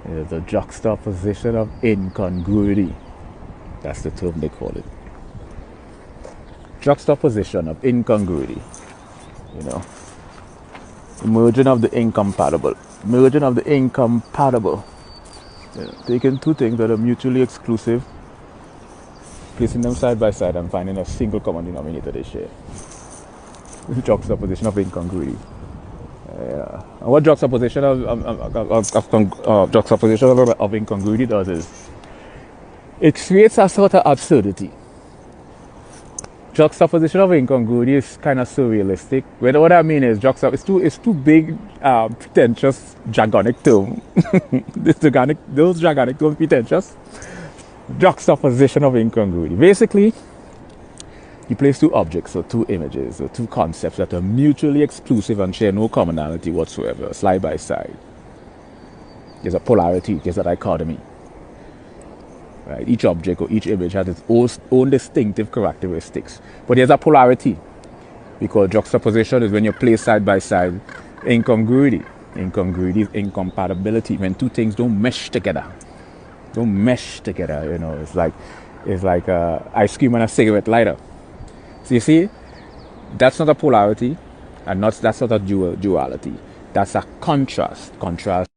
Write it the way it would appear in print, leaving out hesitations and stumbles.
It's a juxtaposition of incongruity. That's the term they call it. Juxtaposition of incongruity. You know, merging of the incompatible. Merging of the incompatible. You know, taking two things that are mutually exclusive, placing them side by side and finding a single common denominator they share. Juxtaposition of incongruity. And what juxtaposition of incongruity does is it creates a sort of absurdity. Juxtaposition of incongruity is kind of surrealistic. What I mean is it's too big, pretentious, jargonic term. Those jargonic terms pretentious. Juxtaposition of incongruity. Basically, you place two objects or two images or two concepts that are mutually exclusive and share no commonality whatsoever, side by side. There's a polarity, there's a dichotomy. Right? Each object or each image has its own distinctive characteristics. But there's a polarity, because juxtaposition is when you place side by side. Incongruity. Incongruity is incompatibility, when two things don't mesh together. Don't mesh together, you know. It's like ice cream and a cigarette lighter. So you see, that's not a polarity, and that's not a duality. That's a contrast. Contrast